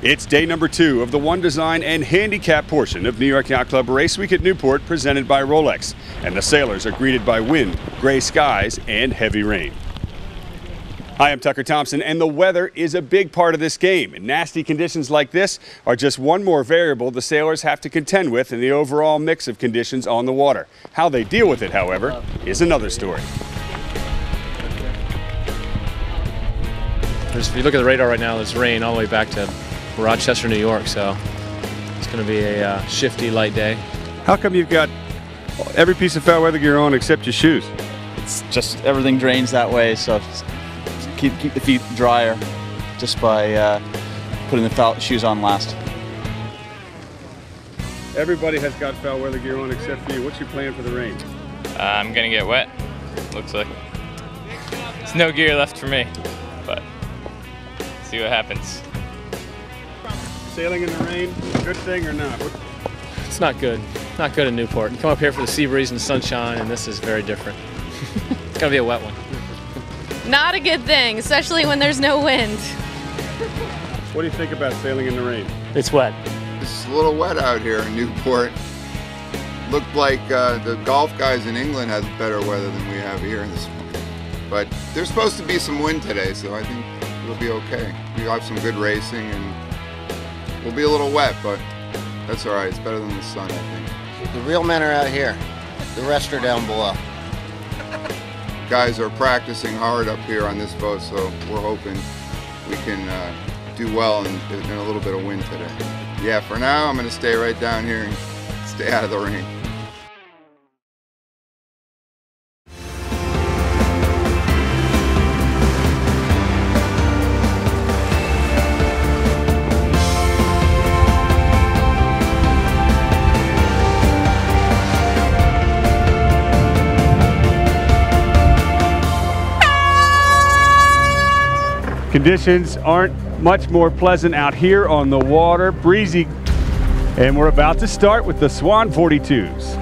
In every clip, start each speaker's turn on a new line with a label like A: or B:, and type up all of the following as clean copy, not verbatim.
A: It's day number 2 of the One Design and Handicap portion of New York Yacht Club Race Week at Newport, presented by ROLEX. And the sailors are greeted by wind, gray skies, and heavy rain. Hi, I'm Tucker Thompson, and the weather is a big part of this game. And nasty conditions like this are just one more variable the sailors have to contend with in the overall mix of conditions on the water. How they deal with it, however, is another story.
B: If you look at the radar right now, there's rain all the way back to Rochester, New York, so it's going to be a shifty, light day.
A: How come you've got every piece of foul weather gear on except your shoes?
C: It's just everything drains that way, so keep the feet drier just by putting the shoes on last.
A: Everybody has got foul weather gear on except for you. What's your plan for the rain?
D: I'm going to get wet, looks like. There's no gear left for me, but see what happens.
A: Sailing in the rain, good thing or not?
B: It's not good. Not good in Newport. You come up here for the sea breeze and the sunshine, and this is very different. It's gonna be a wet one.
E: Not a good thing, especially when there's no wind.
A: What do you think about sailing in the rain?
B: It's wet.
F: It's a little wet out here in Newport. Looked like the golf guys in England have better weather than we have here this morning. But there's supposed to be some wind today, so I think it'll be okay. We'll have some good racing, and we'll be a little wet, but that's all right. It's better than the sun, I think.
G: The real men are out here. The rest are down below.
F: Guys are practicing hard up here on this boat, so we're hoping we can do well in a little bit of wind today. Yeah, for now, I'm going to stay right down here and stay out of the rain.
A: Conditions aren't much more pleasant out here on the water, breezy, and we're about to start with the Swan 42s.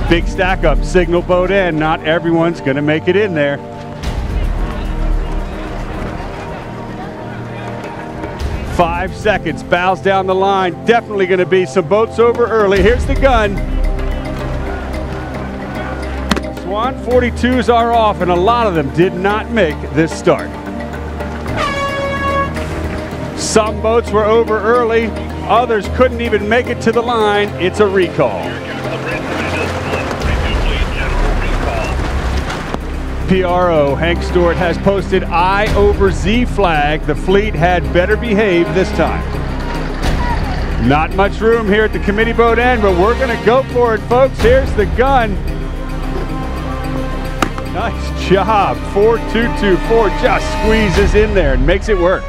A: Big stack up, signal boat end. Not everyone's going to make it in there. Five seconds, bows down the line. Definitely going to be some boats over early. Here's the gun. Swan 42s are off, and a lot of them did not make this start. Some boats were over early, others couldn't even make it to the line. It's a recall. PRO Hank Stewart has posted I over Z flag. The fleet had better behave this time. Not much room here at the committee boat end, but we're going to go for it, folks. Here's the gun. Nice job. 4224 just squeezes in there and makes it work.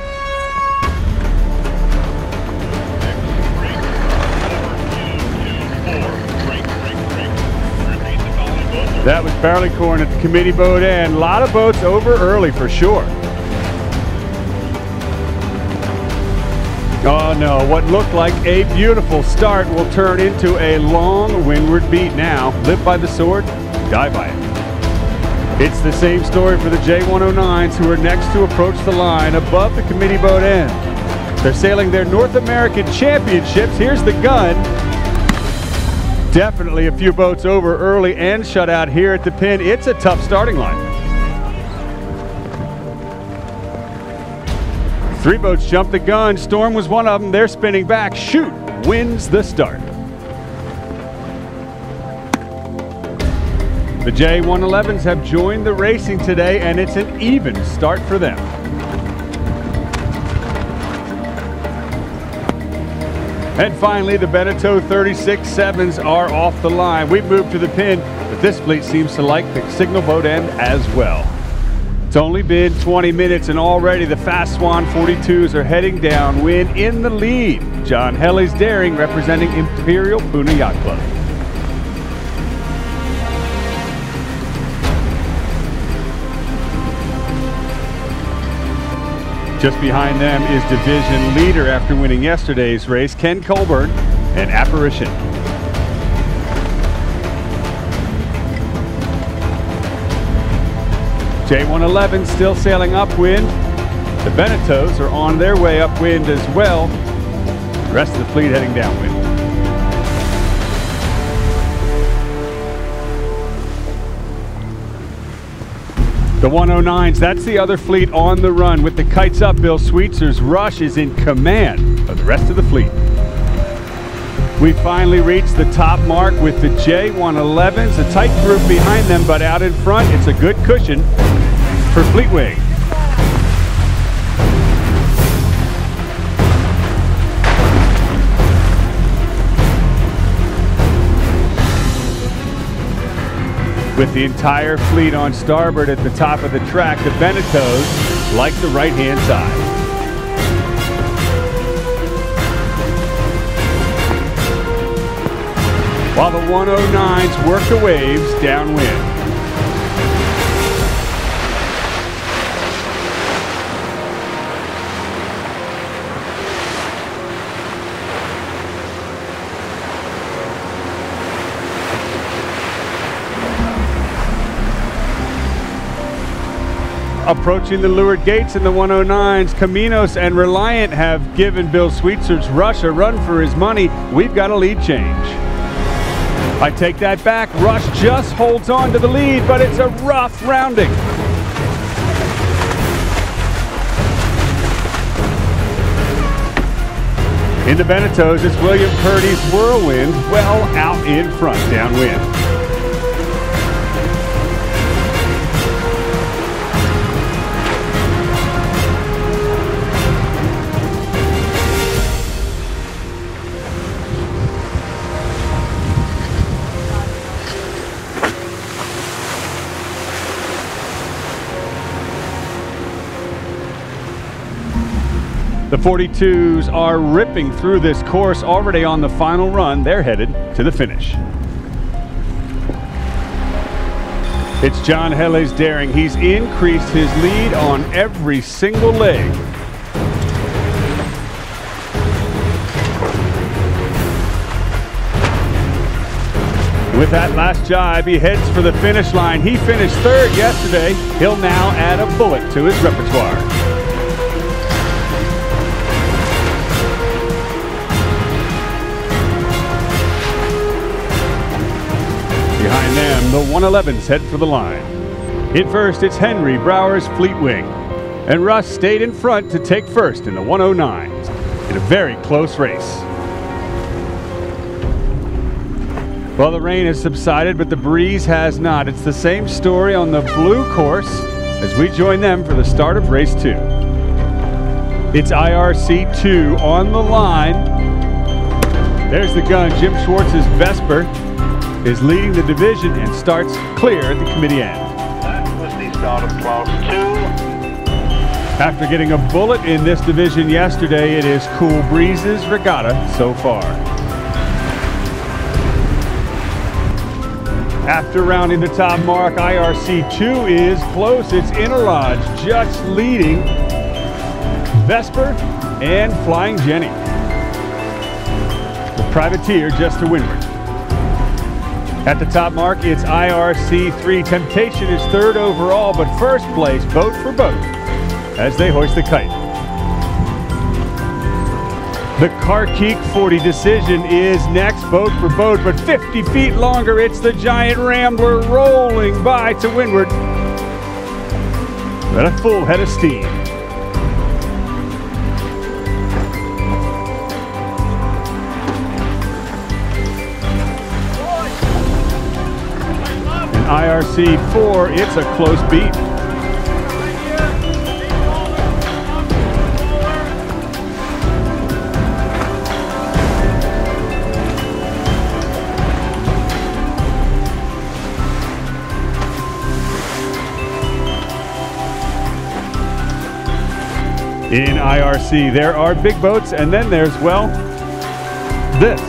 A: That was Barleycorn at the committee boat end. A lot of boats over early for sure. Oh no, what looked like a beautiful start will turn into a long windward beat now. Live by the sword, die by it. It's the same story for the J109s, who are next to approach the line above the committee boat end. They're sailing their North American championships. Here's the gun. Definitely a few boats over early and shut out here at the pin. It's a tough starting line. 3 boats jumped the gun. Storm was one of them. They're spinning back. Shoot wins the start. The J111s have joined the racing today, and it's an even start for them. And finally, the Beneteau 36-7s are off the line. We've moved to the pin, but this fleet seems to like the signal boat end as well. It's only been 20 minutes, and already the Fast Swan 42s are heading downwind in the lead. John Helly's Daring, representing Imperial Puna Yacht Club. Just behind them is division leader after winning yesterday's race, Ken Colburn and Apparition. J111 still sailing upwind. The Beneteaus are on their way upwind as well. The rest of the fleet heading downwind. The 109s, that's the other fleet on the run. With the kites up, Bill Sweetzer's Rush is in command of the rest of the fleet. We finally reached the top mark with the J111s, a tight group behind them, but out in front, it's a good cushion for Fleetwing. With the entire fleet on starboard at the top of the track, the Beneteaus like the right-hand side. While the 109s work the waves downwind. Approaching the leeward gates in the 109s, Caminos and Reliant have given Bill Sweetzer's Rush a run for his money. We've got a lead change. I take that back. Rush just holds on to the lead, but it's a rough rounding. In the Beneteaus, it's William Purdy's Whirlwind well out in front downwind. The 42s are ripping through this course, already on the final run. They're headed to the finish. It's John Helle's Daring. He's increased his lead on every single leg. With that last jibe, he heads for the finish line. He finished third yesterday. He'll now add a bullet to his repertoire. Behind them, the 111s head for the line. In first, it's Henry Brower's Fleetwing. And Russ stayed in front to take first in the 109s in a very close race. Well, the rain has subsided, but the breeze has not. It's the same story on the blue course as we join them for the start of race 2. It's IRC 2 on the line. There's the gun. Jim Schwartz's Vesper is leading the division and starts clear at the committee end.
H: That was the start of class 2.
A: After getting a bullet in this division yesterday, it is Cool Breezes Regatta so far. After rounding the top mark, IRC 2 is close. It's Interlodge just leading Vesper and Flying Jenny. The Privateer just to windward. At the top mark, it's IRC 3. Temptation is third overall, but first place, boat for boat, as they hoist the kite. The Carkeek 40 decision is next, boat for boat, but 50 feet longer. It's the Giant Rambler rolling by to windward at a full head of steam. IRC 4, it's a close beat. In IRC, there are big boats, and then there's, well, this.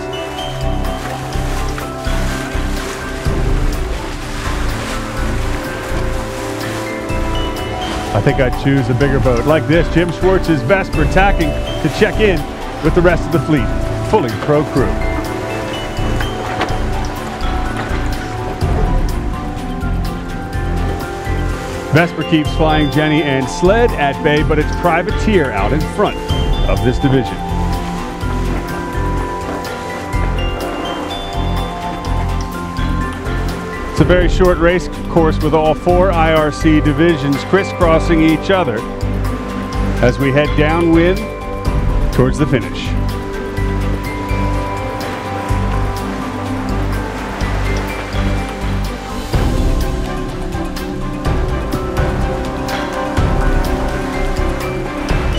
A: I think I'd choose a bigger boat like this. Jim Schwartz's Vesper tacking to check in with the rest of the fleet. Fully pro crew. Vesper keeps flying Jenny and Sled at bay, but it's Privateer out in front of this division. It's a very short race course with all 4 IRC divisions crisscrossing each other as we head downwind towards the finish.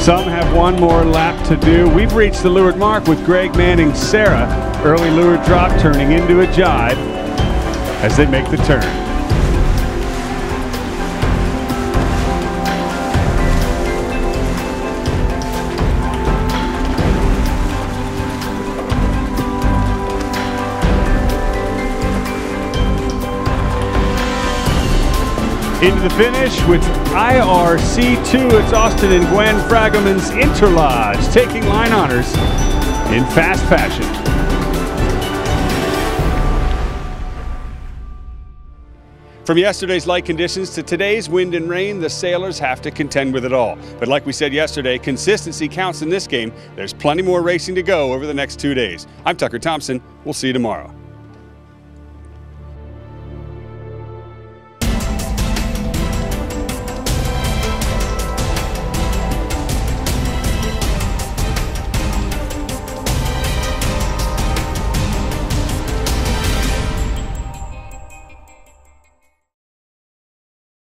A: Some have one more lap to do. We've reached the leeward mark with Greg Manning, Sarah. Early leeward drop turning into a jibe as they make the turn. Into the finish with IRC2, it's Austin and Gwen Fragaman's Interlodge taking line honors in fast fashion. From yesterday's light conditions to today's wind and rain, the sailors have to contend with it all. But like we said yesterday, consistency counts in this game. There's plenty more racing to go over the next 2 days. I'm Tucker Thompson. We'll see you tomorrow.